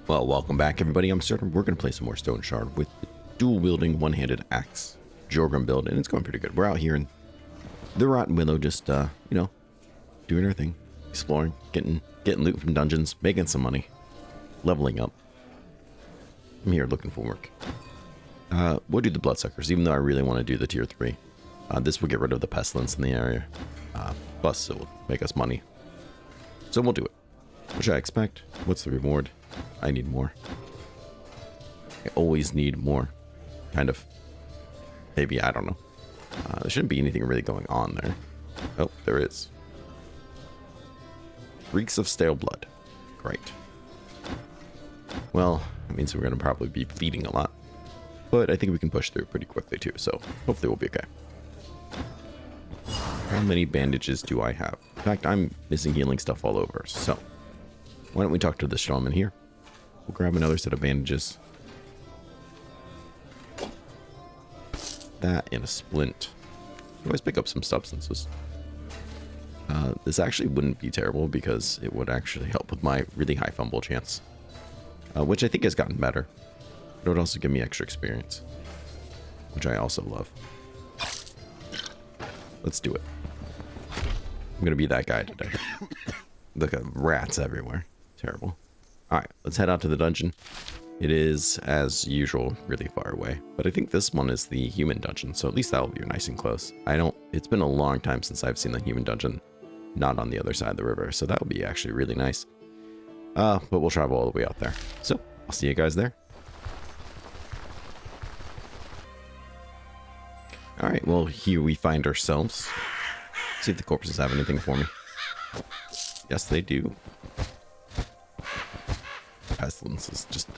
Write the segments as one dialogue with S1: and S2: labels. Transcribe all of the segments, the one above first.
S1: Well, welcome back, everybody. I'm certain we're going to play some more Stoneshard with the dual-wielding, one-handed axe Jorgrim build, and it's going pretty good. We're out here in the Rotten Willow, just, you know, doing our thing, exploring, getting loot from dungeons, making some money, leveling up. I'm here looking for work. We'll do the Bloodsuckers, even though I really want to do the Tier 3. This will get rid of the pestilence in the area. Plus, it will make us money. So we'll do it. What should I expect? What's the reward? I need more. I always need more. Kind of. Maybe, I don't know. There shouldn't be anything really going on there. Oh, there is. Reeks of stale blood. Great. Well, that means we're going to probably be bleeding a lot. But I think we can push through pretty quickly too, so hopefully we'll be okay. How many bandages do I have? In fact, I'm missing healing stuff all over, so why don't we talk to the shaman here? We'll grab another set of bandages. That and a splint. You always pick up some substances. This actually wouldn't be terrible because it would actually help with my really high fumble chance. Which I think has gotten better. But it would also give me extra experience. Which I also love. Let's do it. I'm gonna be that guy today. Look at rats everywhere. Terrible. Alright, let's head out to the dungeon. It is, as usual, really far away. But I think this one is the human dungeon, so at least that'll be nice and close. It's been a long time since I've seen the human dungeon not on the other side of the river, so that would be actually really nice. But we'll travel all the way out there. So, I'll see you guys there. Alright, well, here we find ourselves. See if the corpses have anything for me. Yes, they do. Pestilence is just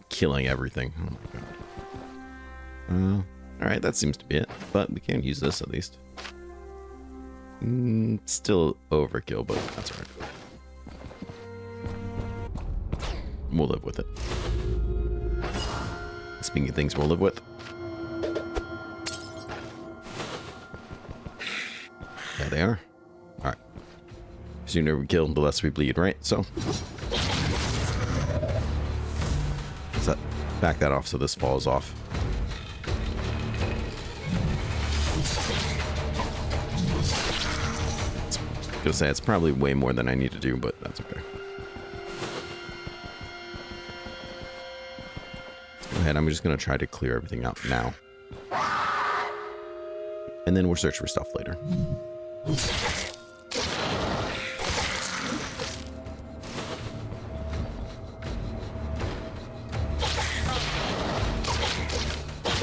S1: killing everything. Oh my god. Alright, that seems to be it. But we can use this at least. Still overkill, but that's alright. We'll live with it. Speaking of things we'll live with. There they are. Alright. The sooner we kill, the less we bleed, right? So. Let's back that off so this falls off. I was gonna say, it's probably way more than I need to do, but that's okay. Let's go ahead. I'm just gonna try to clear everything out now. And then we'll search for stuff later.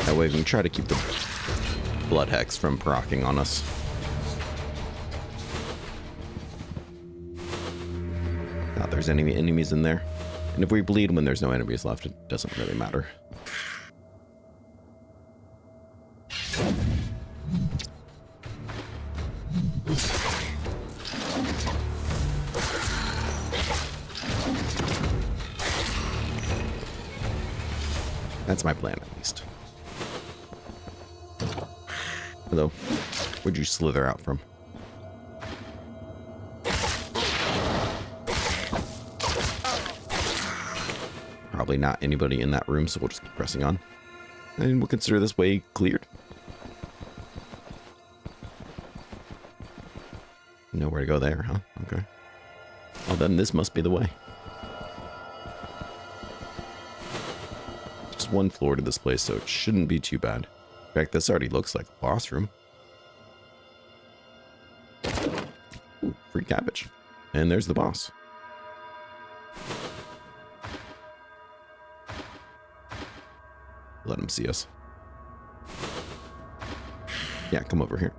S1: That way we can try to keep the blood hex from proccing on us. Not there's any enemies in there. And if we bleed when there's no enemies left, it doesn't really matter. That's my plan, at least. Hello. Where'd you slither out from? Probably not anybody in that room, so we'll just keep pressing on. And we'll consider this way cleared. Nowhere to go there, huh? Okay. Well, then this must be the way. One floor to this place, so it shouldn't be too bad. In fact, this already looks like a boss room. Ooh, free cabbage. And there's the boss. Let him see us. Yeah, come over here.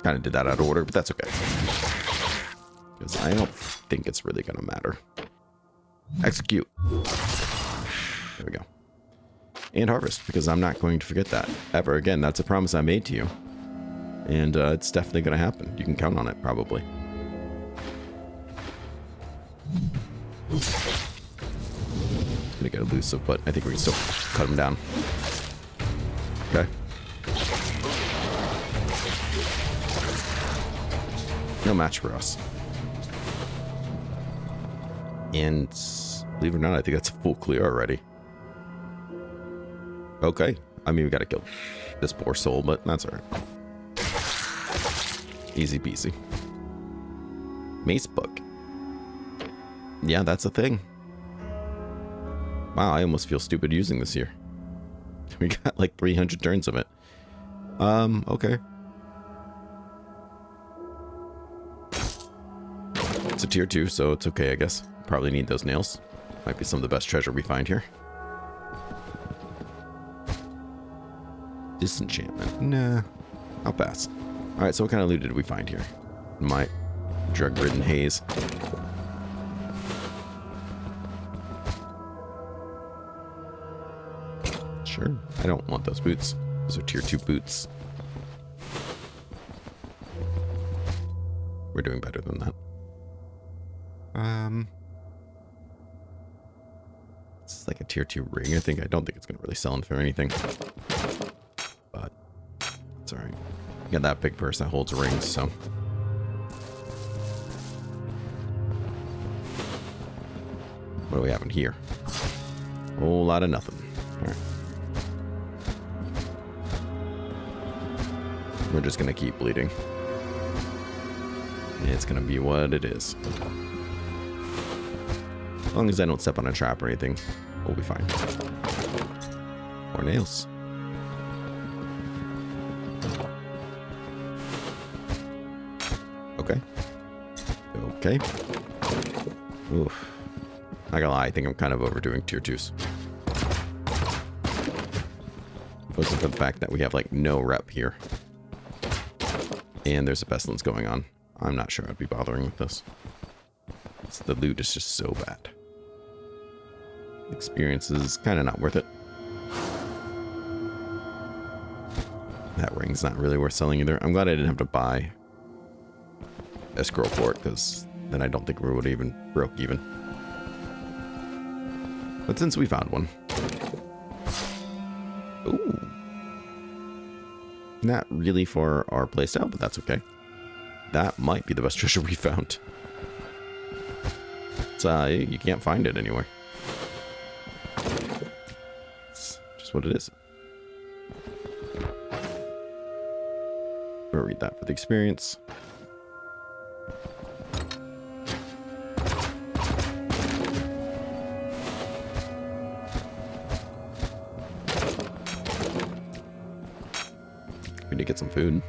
S1: Kind of did that out of order, but that's okay. Because I don't think it's really going to matter. Execute. There we go. And harvest, because I'm not going to forget that ever again. That's a promise I made to you. And it's definitely going to happen. You can count on it, probably. It's going to get elusive, but I think we can still cut him down. Okay. No match for us. And believe it or not, I think that's a full clear already. Okay. I mean, we gotta kill this poor soul, but that's alright. Easy peasy. Mace book. Yeah, that's a thing. Wow, I almost feel stupid using this here. We got like 300 turns of it. Okay. It's a tier 2, so it's okay, I guess. Probably need those nails. Might be some of the best treasure we find here. Disenchantment. Nah. I'll pass. Alright, so what kind of loot did we find here? My drug-ridden haze. Sure. I don't want those boots. Those are tier 2 boots. We're doing better than that. This is like a tier 2 ring, I think. I don't think it's going to really sell for anything. But it's alright. You got that big purse that holds rings, so. What do we have in here? Whole lot of nothing. Alright. We're just going to keep bleeding. It's going to be what it is. As long as I don't step on a trap or anything, we'll be fine. More nails. Okay. Okay. Oof. Not gonna lie, I think I'm kind of overdoing tier 2s. Mostly for the fact that we have like no rep here. And there's a pestilence going on. I'm not sure I'd be bothering with this. The loot is just so bad. Experience is kind of not worth it. That ring's not really worth selling either. I'm glad I didn't have to buy a scroll for it, because then I don't think we would even broke even. But since we found one. Ooh. Not really for our playstyle, but that's okay. That might be the best treasure we found. It's, you can't find it anywhere. It's just what it is. We'll read that for the experience. We need to get some food.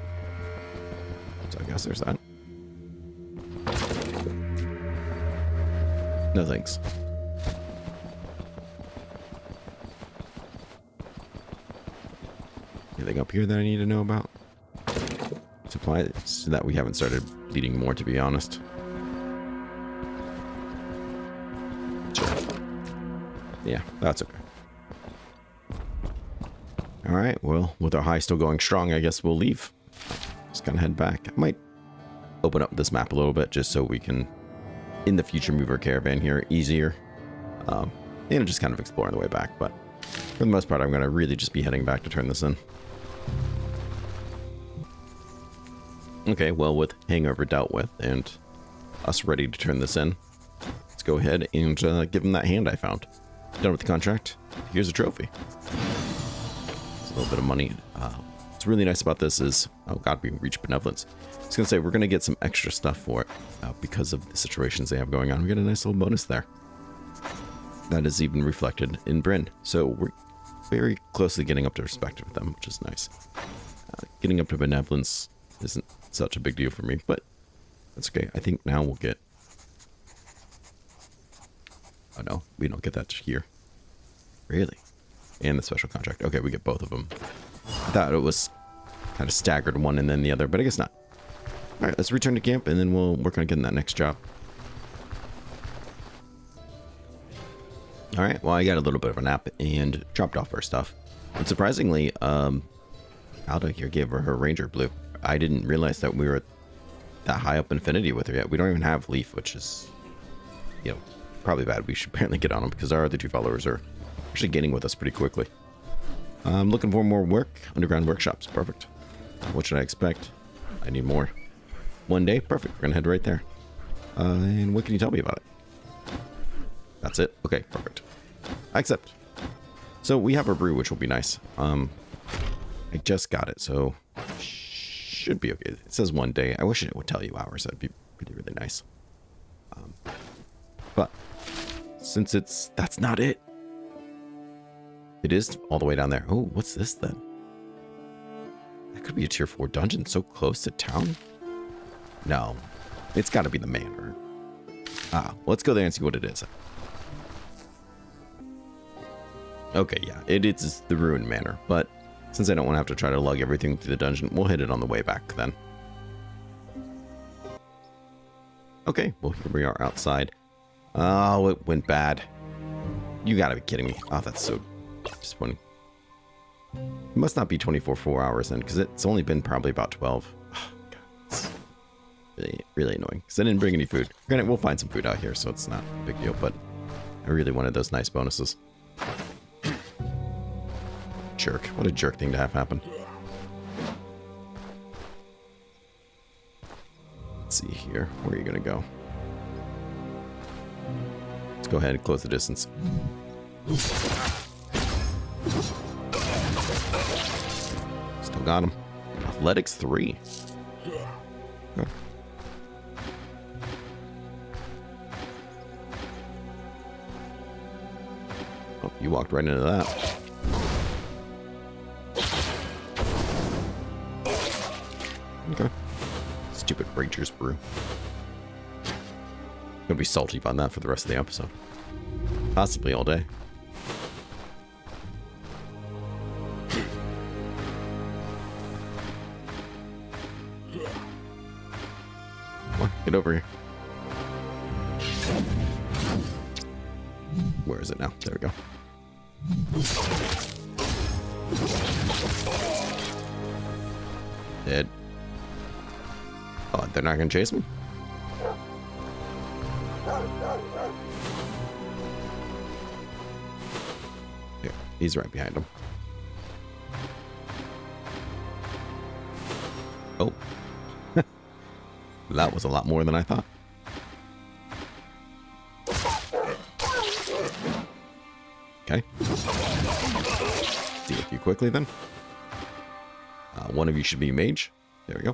S1: So I guess there's that. No thanks. Anything up here that I need to know about? Supplies that we haven't started bleeding more, to be honest. Sure. Yeah, that's okay. Alright, well, with our high still going strong, I guess we'll leave. Just gonna head back. I might open up this map a little bit just so we can, in the future, move our caravan here easier. And just kind of explore on the way back. But for the most part, I'm going to really just be heading back to turn this in. Okay, well, with Hangover dealt with and us ready to turn this in, let's go ahead and give him that hand I found. Done with the contract. Here's a trophy. It's a little bit of money. What's really nice about this is, oh god, we reached benevolence. I was going to say, we're going to get some extra stuff for it because of the situations they have going on. We get a nice little bonus there. That is even reflected in Bryn. So we're very closely getting up to respect with them, which is nice. Getting up to benevolence isn't such a big deal for me, but that's okay. I think now we'll get... Oh no, we don't get that here. Really? And the special contract. Okay, we get both of them. I thought it was kind of staggered one and then the other, but I guess not. Alright, let's return to camp and then we'll work on getting that next job. Alright, well, I got a little bit of a nap and dropped off our stuff. And surprisingly, Aldor here gave her Ranger Blue. I didn't realize that we were that high up Infinity with her yet. We don't even have Leaf, which is, you know, probably bad. We should apparently get on them because our other two followers are actually getting with us pretty quickly. I'm looking for more work. Underground workshops. Perfect. What should I expect? I need more. one day. Perfect. We're going to head right there. And what can you tell me about it? That's it? Okay, perfect. I accept. So we have a brew, which will be nice. I just got it, so should be okay. It says one day. I wish it would tell you hours. That'd be really nice. But since that's not it. It is all the way down there. Oh, what's this then? That could be a tier 4 dungeon so close to town. No, it's got to be the manor. Let's go there and see what it is. Okay, yeah, it is the ruined manor, but since I don't want to have to try to lug everything through the dungeon, we'll hit it on the way back then. Okay, well, here we are outside. Oh, it went bad. You gotta be kidding me. Oh, that's so disappointing. It must not be 24 hours then, because it's only been probably about 12. Oh, God, it's really annoying, because I didn't bring any food. Granted, we'll find some food out here, so it's not a big deal, but I really wanted those nice bonuses. Jerk. What a jerk thing to have happen. Let's see here. Where are you going to go? Let's go ahead and close the distance. Still got him. Athletics 3. Okay. Oh, you walked right into that. Okay. Stupid Ranger's Brew. Gonna be salty on that for the rest of the episode. Possibly all day. Come on, get over here. Where is it now? There we go. Dead. Oh, they're not gonna chase me? Yeah, he's right behind him. Oh. That was a lot more than I thought. Okay. Deal with you quickly then. One of you should be mage. There we go.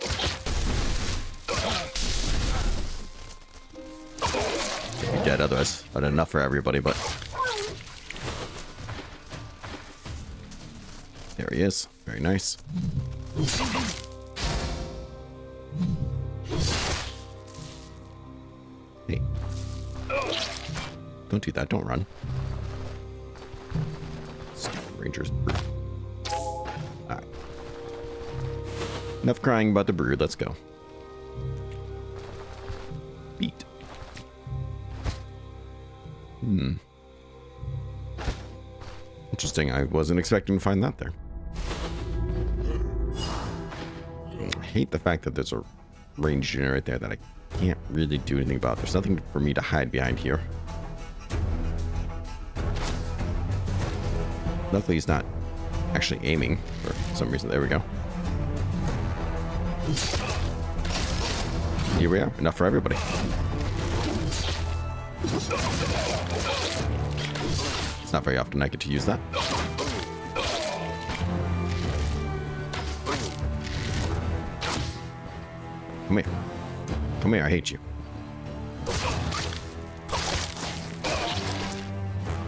S1: Dead otherwise, but enough for everybody, but there he is. Very nice. Hey, don't do that. Don't run. Stupid Rangers. Alright, enough crying about the brew. Let's go. Beat. Interesting. I wasn't expecting to find that there. I hate the fact that there's a range unit right there that I can't really do anything about. There's nothing for me to hide behind here. Luckily, he's not actually aiming for some reason. There we go. Here we are. Enough for everybody. It's not very often I get to use that. Come here. Come here, I hate you.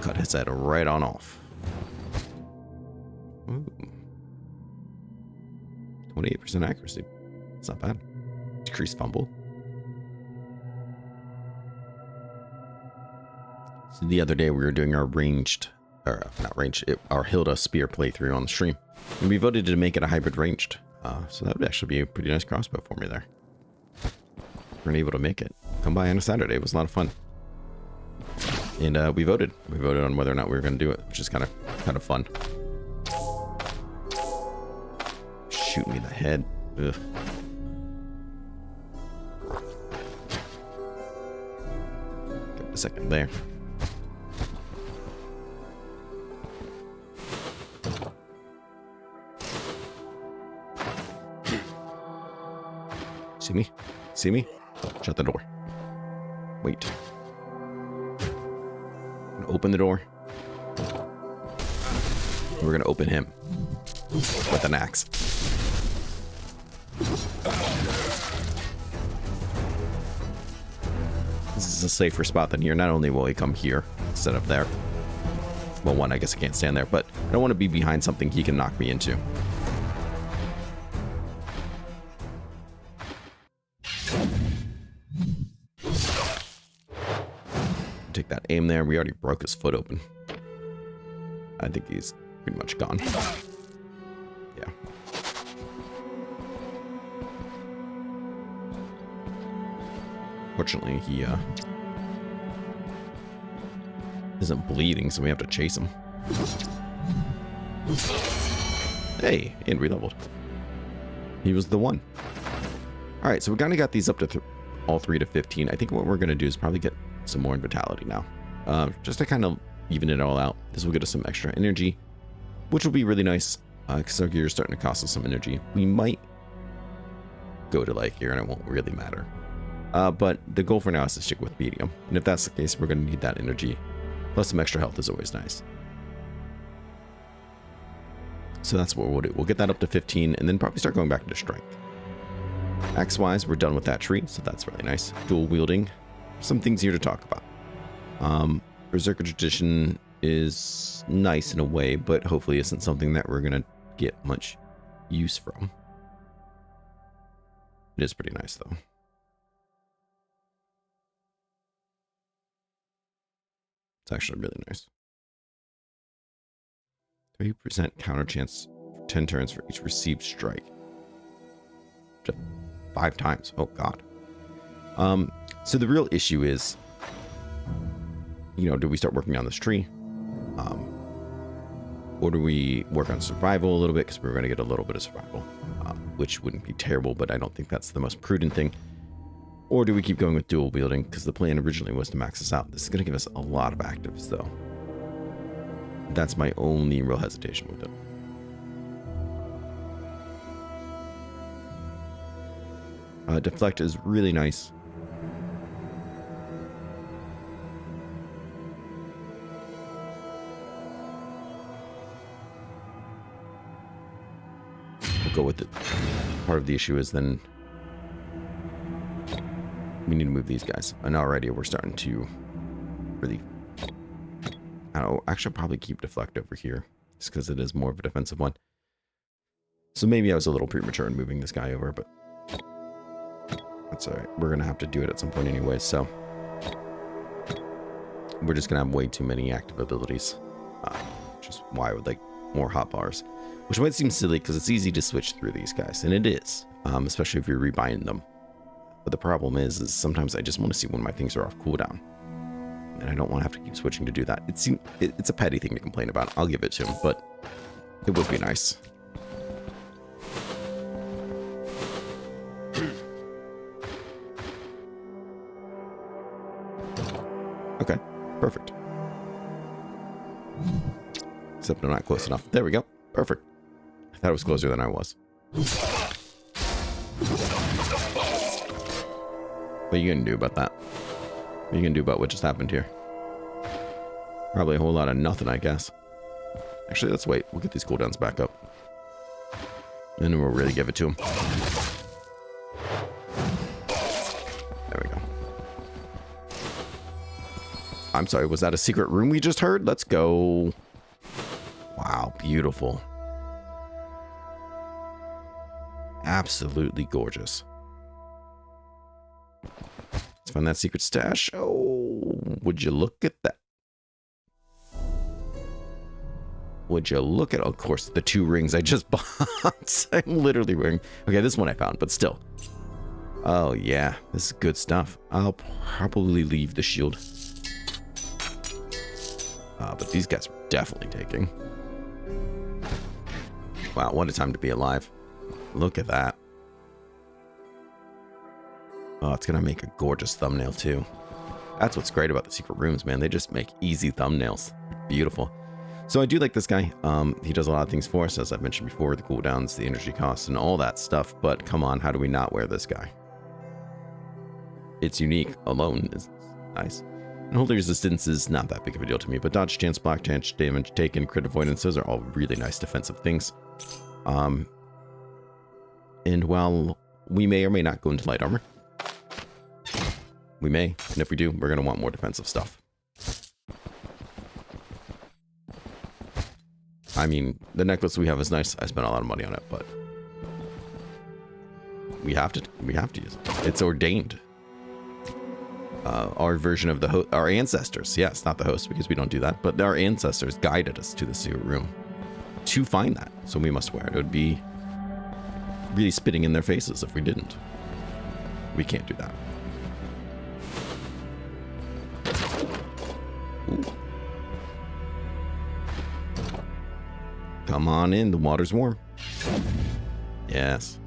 S1: Cut his head right on off. Ooh. 28% accuracy. It's not bad. Decreased fumble. So the other day we were doing our ranged, or not ranged, our Hilda Spear playthrough on the stream. And we voted to make it a hybrid ranged. So that would actually be a pretty nice crossbow for me there. We're able to make it. Come by on a Saturday. It was a lot of fun. And we voted. We voted on whether or not we were going to do it, which is kind of fun. Shoot me in the head. Ugh. Give it a second there. See me? See me? Shut the door. Wait. Open the door. We're gonna open him with an axe. This is a safer spot than here. Not only will he come here instead of there. Well, one, I guess I can't stand there, but I don't want to be behind something he can knock me into. Take that aim there. We already broke his foot open. I think he's pretty much gone. Yeah. Fortunately, he isn't bleeding, so we have to chase him. Hey, and re-leveled. He was the one. Alright, so we kind of got these up to all three to 15. I think what we're going to do is probably get some more in vitality now. Just to kind of even it all out. This will get us some extra energy, which will be really nice, because our gear is starting to cost us some energy. We might go to like here, and it won't really matter. But the goal for now is to stick with medium. And if that's the case, we're going to need that energy. Plus some extra health is always nice. So that's what we'll do. We'll get that up to 15, and then probably start going back into strength. Axe-wise, we're done with that tree, so that's really nice. Dual wielding. Some things here to talk about. Berserker Tradition is nice in a way, but hopefully isn't something that we're going to get much use from. It is pretty nice, though. It's actually really nice. 30% counter chance for 10 turns for each received strike. 5 times. Oh, God. So the real issue is, you know, do we start working on this tree? Or do we work on survival a little bit? Because we're going to get a little bit of survival, which wouldn't be terrible, but I don't think that's the most prudent thing. Or do we keep going with dual wielding? Because the plan originally was to max this out. This is going to give us a lot of actives, though. That's my only real hesitation with it. Deflect is really nice. We'll go with it. Part of the issue is then we need to move these guys. And already we're starting to really... I don't know. Actually, I'll probably keep deflect over here. Just because it is more of a defensive one. So maybe I was a little premature in moving this guy over, but... that's alright. We're going to have to do it at some point anyway, so... we're just going to have way too many active abilities. Which is why I would like more hotbars. Which might seem silly, because it's easy to switch through these guys. And it is. Especially if you're rebuying them. But the problem is sometimes I just want to see when my things are off cooldown. And I don't want to have to keep switching to do that. It's a petty thing to complain about. I'll give it to him, but it would be nice. Okay, perfect. Except I'm not close enough. There we go. Perfect. I thought it was closer than I was. What are you going to do about that? What are you going to do about what just happened here? Probably a whole lot of nothing, I guess. Actually, let's wait. We'll get these cooldowns back up. And then we'll really give it to him. There we go. I'm sorry, was that a secret room we just heard? Let's go. Wow, beautiful. Absolutely gorgeous. Let's find that secret stash. Oh, would you look at that? Would you look at, of course, the 2 rings I just bought. I'm literally wearing... okay, this one I found, but still. Oh, yeah. This is good stuff. I'll probably leave the shield. But these guys are definitely taking. Wow, what a time to be alive. Look at that. Oh, it's going to make a gorgeous thumbnail, too. That's what's great about the secret rooms, man. They just make easy thumbnails. Beautiful. So I do like this guy. He does a lot of things for us, as I've mentioned before, the cooldowns, the energy costs, and all that stuff. But come on, how do we not wear this guy? it's unique alone is nice. And holy resistance is not that big of a deal to me, but dodge chance, block chance, damage taken, crit avoidance, those are all really nice defensive things. And while we may or may not go into light armor, we may, and if we do, we're going to want more defensive stuff. I mean, the necklace we have is nice. I spent a lot of money on it, but we have to use it. It's ordained. Our version of our ancestors, yes, not the host because we don't do that, but our ancestors guided us to the secret room to find that, so we must wear it. It would be really spitting in their faces if we didn't. We can't do that. Ooh. Come on in, the water's warm. Yes.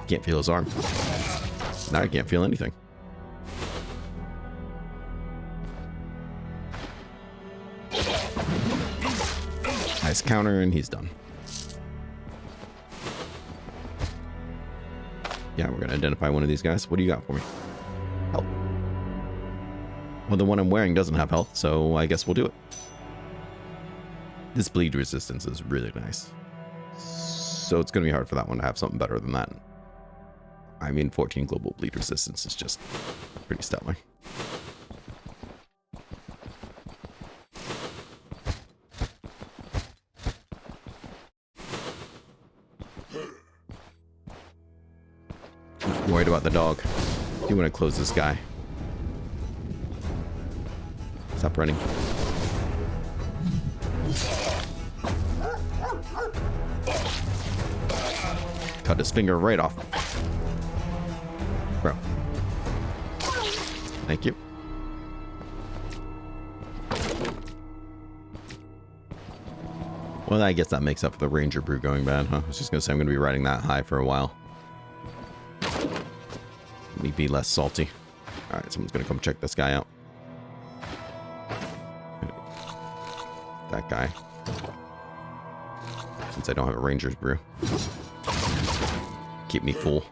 S1: Can't feel his arm. Now I can't feel anything. Nice counter, and he's done. Yeah, we're going to identify one of these guys. What do you got for me? Health. Well, the one I'm wearing doesn't have health, so I guess we'll do it. This bleed resistance is really nice. So it's going to be hard for that one to have something better than that. I mean, 14 global bleed resistance is just pretty stellar. I'm worried about the dog. You want to close this guy. Stop running. Cut his finger right off. Bro. Thank you. Well, I guess that makes up for the Ranger Brew going bad, huh? I was just going to say I'm going to be riding that high for a while. Let me be less salty. Alright, someone's going to come check this guy out. That guy. Since I don't have a Ranger's Brew. Keep me full.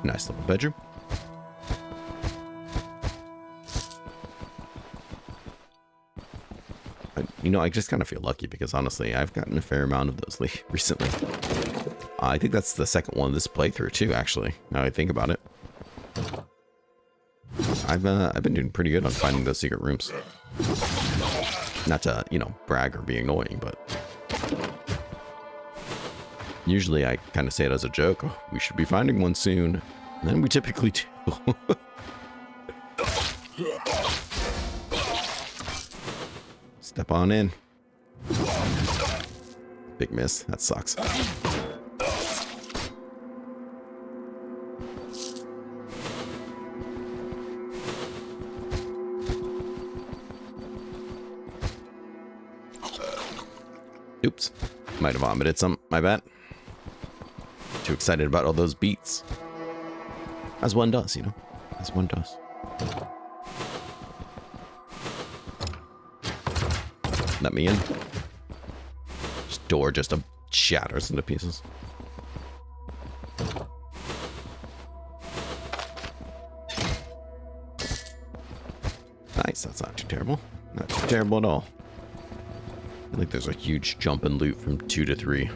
S1: Nice little bedroom. You know, I just kind of feel lucky because honestly, I've gotten a fair amount of those recently. I think that's the second one this playthrough too, actually, now I think about it. I've been doing pretty good on finding those secret rooms. Not to, you know, brag or be annoying, but usually I kind of say it as a joke. Oh, we should be finding one soon. And then we typically do. Step on in. Big miss. That sucks. Oops. Might have vomited some. My bad. Too excited about all those beats. As one does, you know. As one does. Let me in. This door just shatters into pieces. Nice. That's not too terrible. Not too terrible at all. I think there's a huge jump in loot from 2 to 3.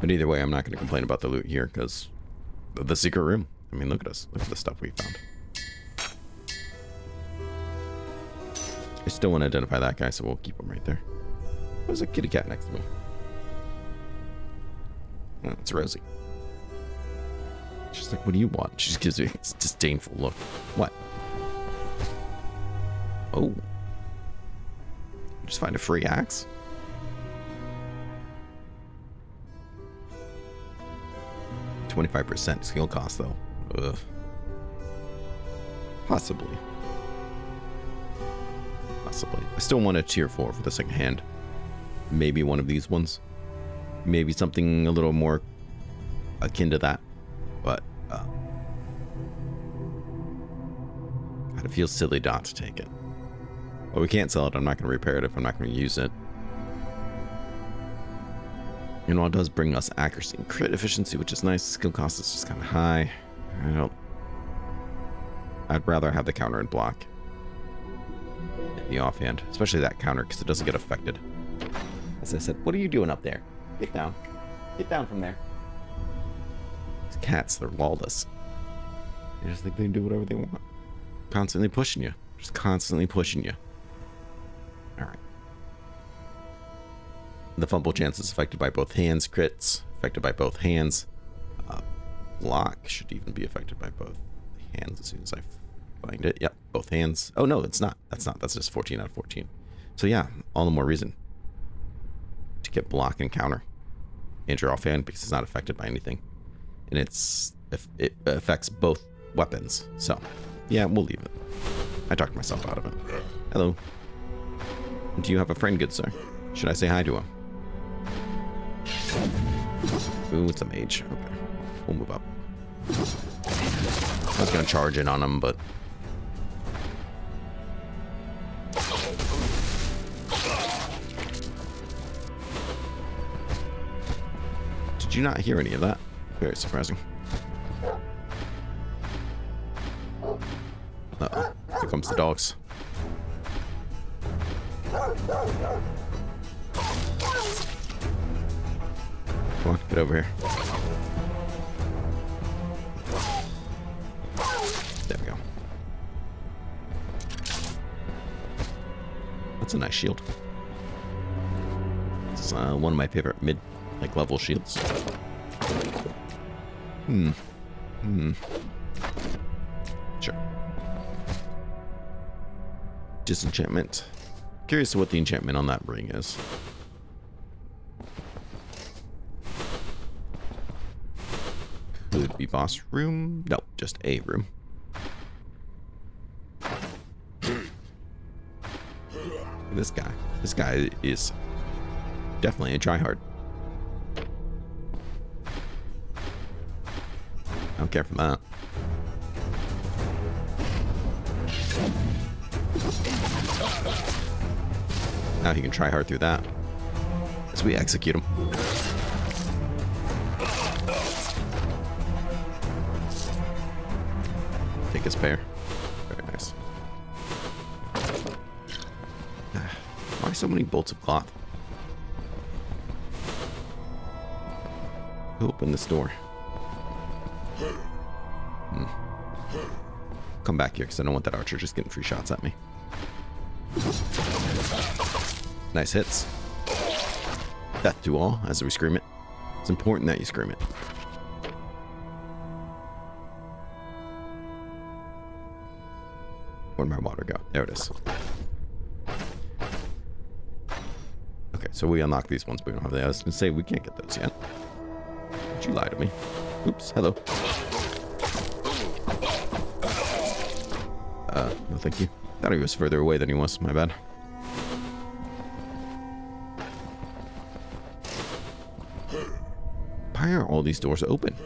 S1: But either way, I'm not going to complain about the loot here because the secret room. I mean, look at us. Look at the stuff we found. I still want to identify that guy, so we'll keep him right there. There's a kitty cat next to me. Oh, it's Rosie. She's like, what do you want? She just gives me a disdainful look. What? Oh. Just find a free axe. %25 skill cost, though. Ugh. Possibly. Possibly. I still want a tier 4 for the second hand. Maybe one of these ones. Maybe something a little more akin to that. But, God, it feels silly not to take it. Well, we can't sell it. I'm not going to repair it if I'm not going to use it. And while it does bring us accuracy and crit efficiency, which is nice, skill cost is just kind of high. I'd rather have the counter and block in the offhand, especially that counter, because it doesn't get affected. As I said, what are you doing up there? Get down. Get down from there. These cats, they're lawless. They just think they can do whatever they want. Constantly pushing you. Just constantly pushing you. Alright. The fumble chance is affected by both hands. Crits affected by both hands. Block should even be affected by both hands as soon as I find it. Yep, both hands. Oh no, it's not. That's not. That's just 14 out of 14. So yeah, all the more reason to get block and counter. And your offhand because it's not affected by anything. And it affects both weapons. So yeah, we'll leave it. I talked myself out of it. Hello. Do you have a friend, good sir? Should I say hi to him? Ooh, it's a mage. Okay. We'll move up. I was going to charge in on him, but... Did you not hear any of that? Very surprising. Uh-oh. Here comes the dogs. Come on, get over here. There we go. That's a nice shield. It's one of my favorite level shields. Sure. Disenchantment. Curious what the enchantment on that ring is. Could be boss room. No, just a room. This guy. This guy is definitely a tryhard. I don't care for that. Now he can try hard through that. As we execute him. Take his pair. Very nice. Why so many bolts of cloth? Who opened this door? Come back here because I don't want that archer just getting free shots at me. Nice hits. Death to all as we scream it. It's important that you scream it. Where'd my water go? There it is. Okay, so we unlock these ones, but we don't have that. I was going to say we can't get those yet. Did you lie to me? Oops, hello. No thank you. Thought he was further away than he was. My bad. Why are all these doors open?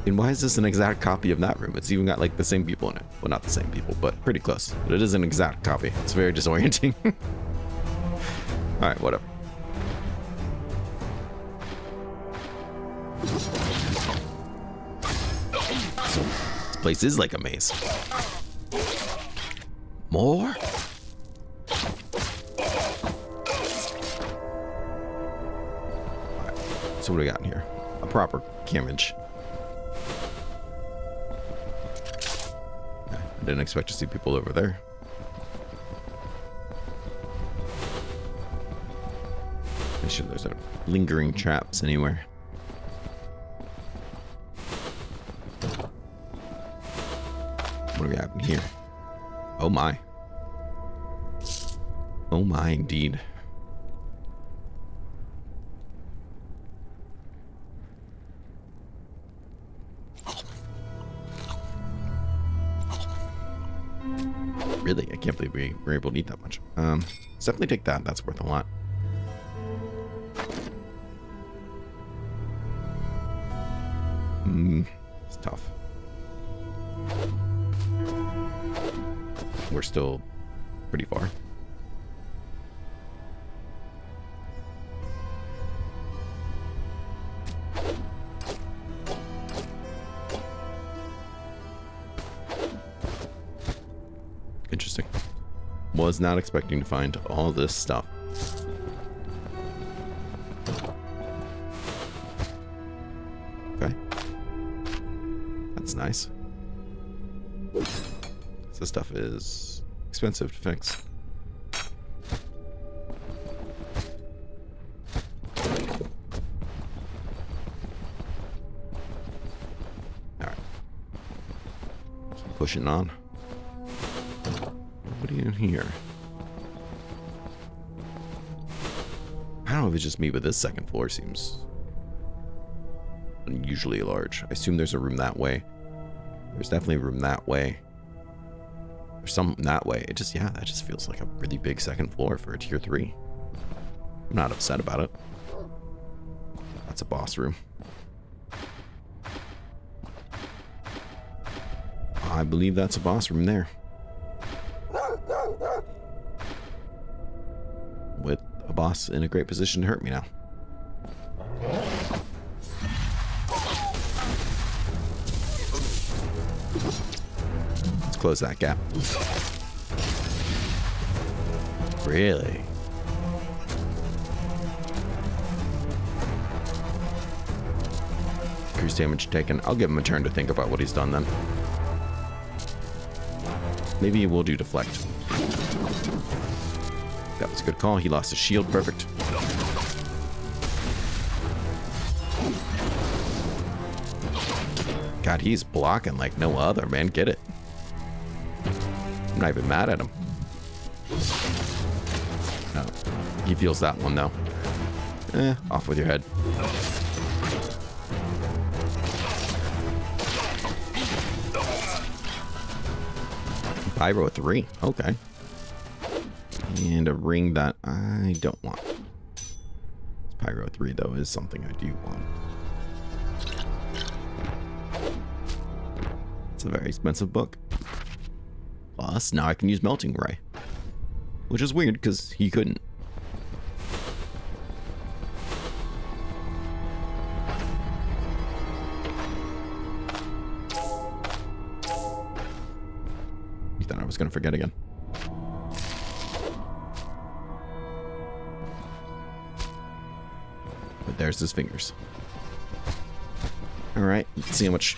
S1: And why is this an exact copy of that room? It's even got like the same people in it. Well, not the same people, but pretty close. But it is an exact copy. It's very disorienting. Alright, whatever. This place is like a maze. More? So what do we got in here? A proper cammage. I didn't expect to see people over there. Make sure there's no lingering traps anywhere. What do we have in here? Oh my. Oh my, indeed. Really? I can't believe we were able to eat that much. Let's definitely take that. That's worth a lot. It's tough. we're still pretty far. Interesting. Was not expecting to find all this stuff. Okay. That's nice. This stuff is expensive to fix. Alright. Keep pushing on. Nobody in here. I don't know if it's just me, but this second floor seems unusually large. I assume there's a room that way. There's definitely a room that way. There's some that way. It just, yeah, that just feels like a really big second floor for a tier 3. I'm not upset about it. That's a boss room. I believe that's a boss room there. With a boss in a great position to hurt me now. Let's close that gap. Really? Increase damage taken. I'll give him a turn to think about what he's done then. Maybe we'll do deflect. That was a good call. He lost his shield. Perfect. God, he's blocking like no other, man. Get it. I'm not even mad at him. No. He feels that one, though. Off with your head. Pyro 3. Okay. And a ring that I don't want. Pyro 3, though, is something I do want. It's a very expensive book. Plus, now I can use Melting Ray. Which is weird, because he couldn't. You thought I was going to forget again. But there's his fingers. Alright, let's see how much...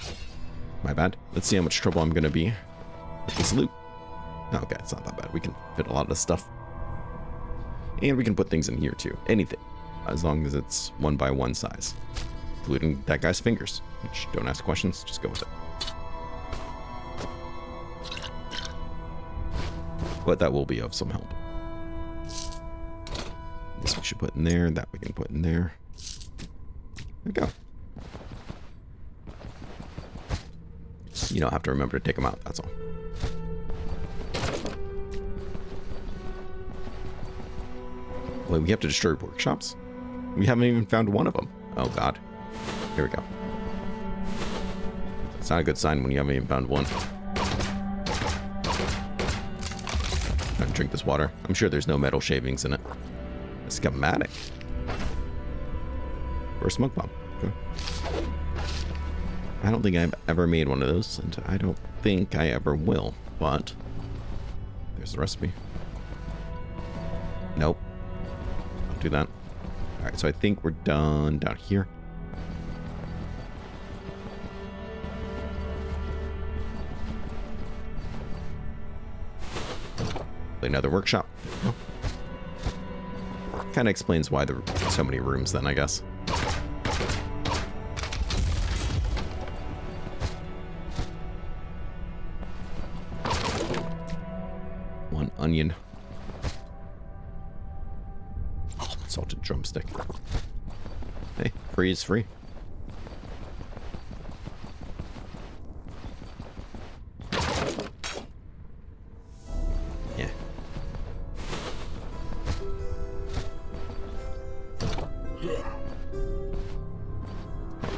S1: My bad. Let's see how much trouble I'm going to be with this loot. Okay, it's not that bad. We can fit a lot of stuff. And we can put things in here too. Anything. As long as it's 1 by 1 size. Including that guy's fingers. Which, don't ask questions, just go with it. But that will be of some help. This we should put in there. That we can put in there. There we go. You don't have to remember to take them out, that's all. Wait, we have to destroy workshops? We haven't even found one of them. Oh, God. Here we go. It's not a good sign when you haven't even found one. I'm gonna drink this water. I'm sure there's no metal shavings in it. A schematic. Or a smoke bomb. Okay. I don't think I've ever made one of those, and I don't think I ever will, but there's the recipe. Nope. Don't do that. Alright, so I think we're done down here. Another workshop. Kind of explains why there are so many rooms then, I guess. One onion. Salted drumstick. Hey, free is free. Yeah.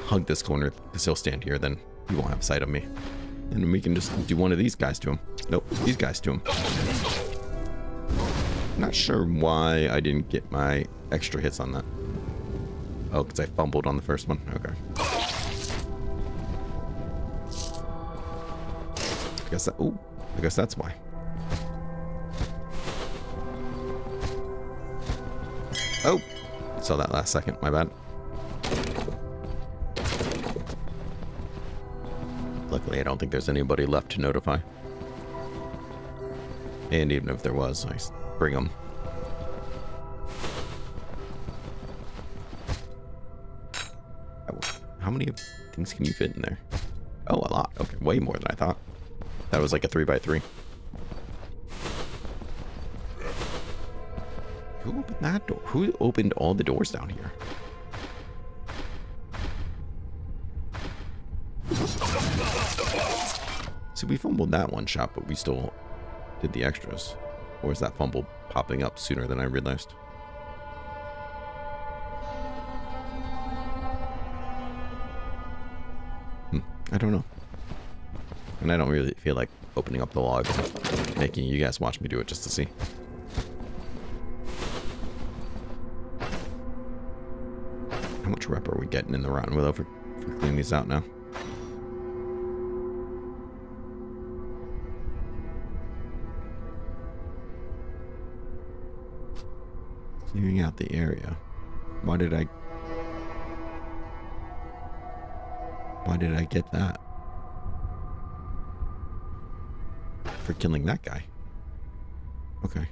S1: Hug this corner, because he'll stand here, then he won't have sight of me. And we can just do one of these guys to him. Nope, these guys to him. Not sure why I didn't get my extra hits on that. Oh, because I fumbled on the first one. Okay. I guess that's why. Oh, saw that last second. My bad. Luckily, I don't think there's anybody left to notify. And even if there was, I bring them. How many things can you fit in there? Oh, a lot. Okay, way more than I thought. That was like a 3x3. Who opened that door? Who opened all the doors down here? See, we fumbled that one shot, but we still did the extras. Or is that fumble popping up sooner than I realized? I don't know. And I don't really feel like opening up the log and making you guys watch me do it just to see. How much rep are we getting in the Rotten Willow for cleaning these out now? Clearing out the area. Why did I get that? For killing that guy. Okay.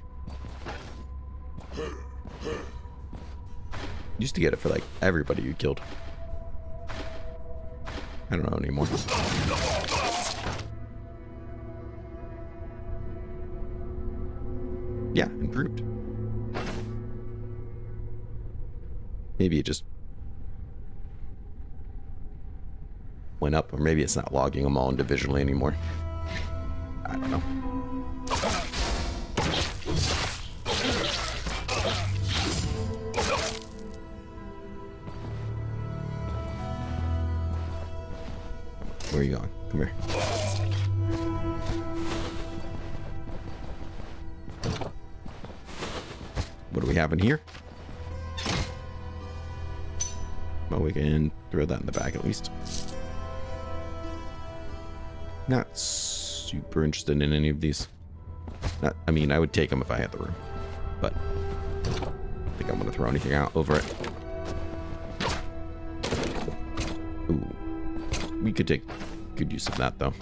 S1: Used to get it for like everybody you killed. I don't know anymore. Yeah, improved. Maybe it just went up, or maybe it's not logging them all individually anymore. I don't know. Where are you going? Come here. What do we have in here? Well, we can throw that in the bag at least. Not super interested in any of these. I mean, I would take them if I had the room, but I don't think I'm going to throw anything out over it. Ooh. We could take good use of that, though.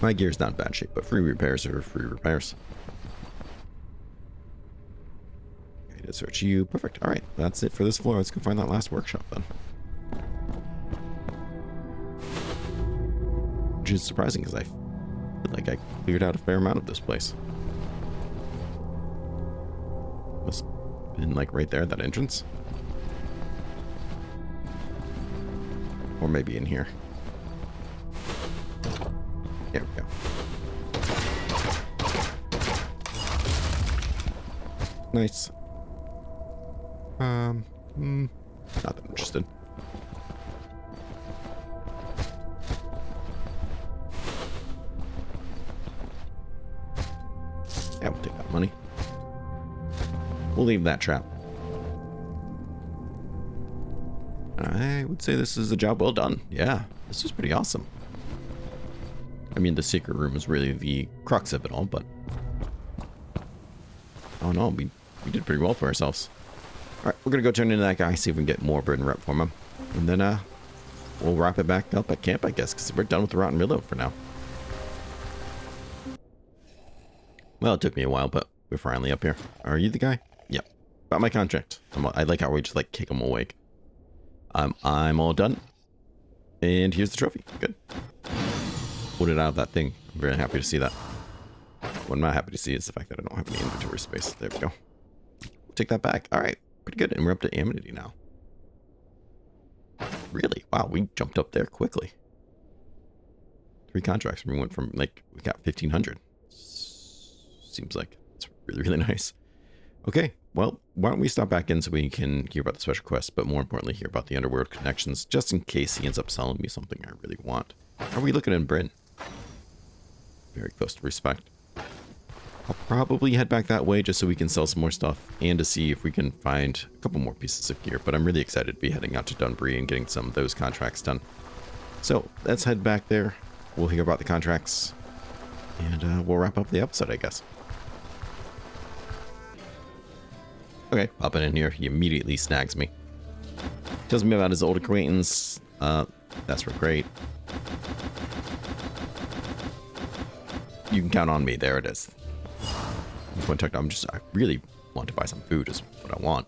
S1: My gear's not in bad shape, but free repairs are free repairs. Okay, to search you. Perfect. All right, that's it for this floor. Let's go find that last workshop, then. Which is surprising, because I feel like I cleared out a fair amount of this place. Must have been, like, right there, that entrance. Or maybe in here. There we go. Nice. Not that interested. Yeah, we'll take that money. We'll leave that trap. I would say this is a job well done. Yeah, this is pretty awesome. I mean, the secret room is really the crux of it all, but... oh no, we did pretty well for ourselves. Alright, we're gonna go turn into that guy, see if we can get more burden rep from him. And then, we'll wrap it back up at camp, I guess, because we're done with the Rotten Willow for now. Well, it took me a while, but we're finally up here. Are you the guy? Yep. Got my contract. I like how we just, like, kick him awake. I'm all done. And here's the trophy. Good. Pulled it out of that thing. I'm very happy to see that. What I'm not happy to see is the fact that I don't have any inventory space. There we go. We'll take that back. All right. Pretty good. And we're up to amenity now. Really? Wow, we jumped up there quickly. 3 contracts. We went from, like, we got 1,500. Seems like it's really, really nice. Okay, well, why don't we stop back in so we can hear about the special quest, but more importantly, hear about the underworld connections, just in case he ends up selling me something I really want. How are we looking in Bryn? Very close to respect. I'll probably head back that way just so we can sell some more stuff and to see if we can find a couple more pieces of gear, but I'm really excited to be heading out to Dunbury and getting some of those contracts done. So let's head back there. We'll hear about the contracts and we'll wrap up the episode, I guess. Okay, popping in here, he immediately snags me. Tells me about his old acquaintance. That's great. You can count on me. There it is. I really want to buy some food is what I want.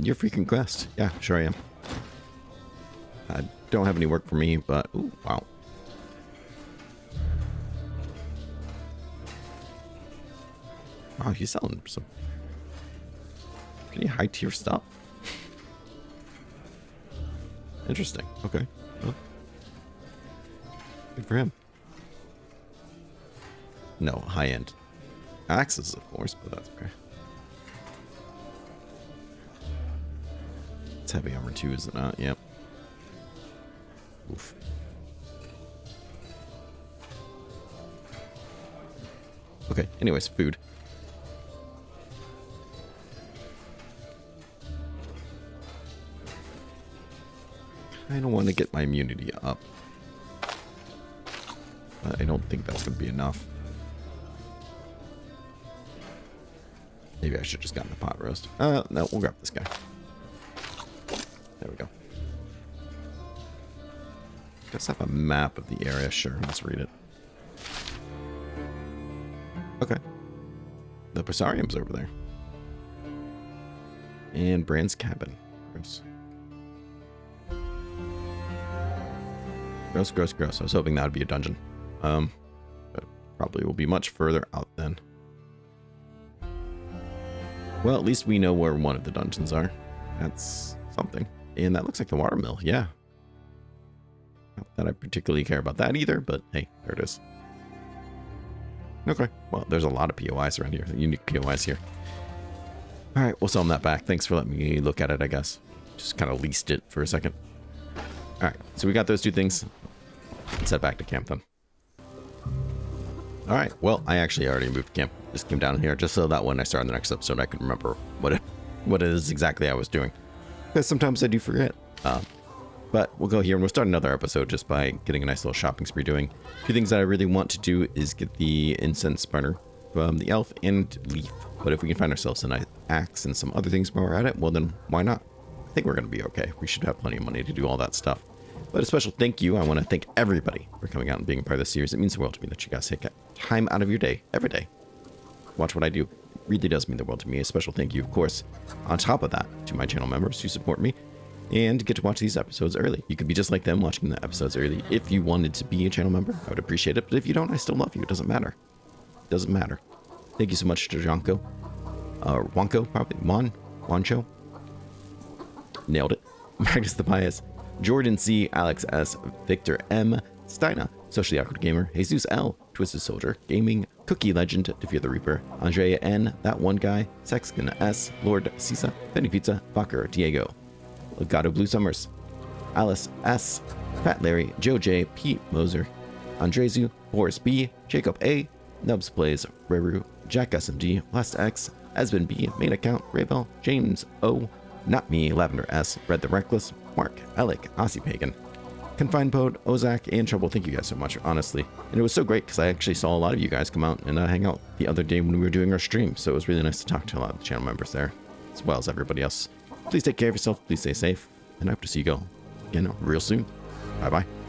S1: Your freaking quest. Yeah, sure I am. I don't have any work for me, but... Ooh, wow. Wow, he's selling some pretty high tier stuff. Interesting. Okay. Well, good for him. No, high end axes, of course, but that's okay. It's heavy armor too, is it not? Yep. Oof. Okay, anyways, food. I don't want to get my immunity up. But I don't think that's going to be enough. Maybe I should have just gotten the pot roast. No, we'll grab this guy. There we go. Does have a map of the area. Sure, let's read it. Okay. The Presarium's over there. And Brand's cabin. Gross. Gross, gross, gross. I was hoping that would be a dungeon. But probably will be much further out then. Well, at least we know where one of the dungeons are. That's something. And that looks like the water mill. Yeah. Not that I particularly care about that either, but hey, there it is. Okay. Well, there's a lot of POIs around here. Unique POIs here. All right, we'll sell them that back. Thanks for letting me look at it, I guess. Just kind of leased it for a second. All right, so we got those two things. Let's head back to camp then. All right, well, I actually already moved to camp. Just came down here just so that when I start the next episode, I could remember what it is exactly I was doing. Because sometimes I do forget. But we'll go here and we'll start another episode just by getting a nice little shopping spree doing. Two things that I really want to do is get the incense burner from the elf and leaf. But if we can find ourselves a nice axe and some other things while we're at it, well then, why not? I think we're going to be okay. We should have plenty of money to do all that stuff. But a special thank you. I want to thank everybody for coming out and being a part of this series. It means the world to me that you guys take time out of your day, every day. Watch what I do. It really does mean the world to me. A special thank you, of course, on top of that, to my channel members who support me and get to watch these episodes early. You could be just like them watching the episodes early. If you wanted to be a channel member, I would appreciate it. But if you don't, I still love you. It doesn't matter. It doesn't matter. Thank you so much to Jonko. Wonko, probably. Wancho. Nailed it. Magnus the Pious. Jordan C, Alex S, Victor M, Steina, Socially Awkward Gamer, Jesus L, Twisted Soldier, Gaming, Cookie Legend, Defeat the Reaper, Andrea N, That One Guy, Sexton S, Lord Sisa, Penny Pizza, Fokker, Diego, Legato Blue Summers, Alice S, Pat Larry, Joe J, Pete Moser, Andrezu, Boris B, Jacob A, Nubs Plays, Reru, Jack SMD, Last X, Esben B, Main Account, Raybell, James O, Not Me, Lavender S, Red the Reckless, Mark, Alec, Aussie Pagan, Confined Pode, Ozak, and Trouble. Thank you guys so much, honestly. And it was so great because I actually saw a lot of you guys come out and hang out the other day when we were doing our stream. So it was really nice to talk to a lot of the channel members there, as well as everybody else. Please take care of yourself. Please stay safe. And I hope to see you all again real soon. Bye-bye.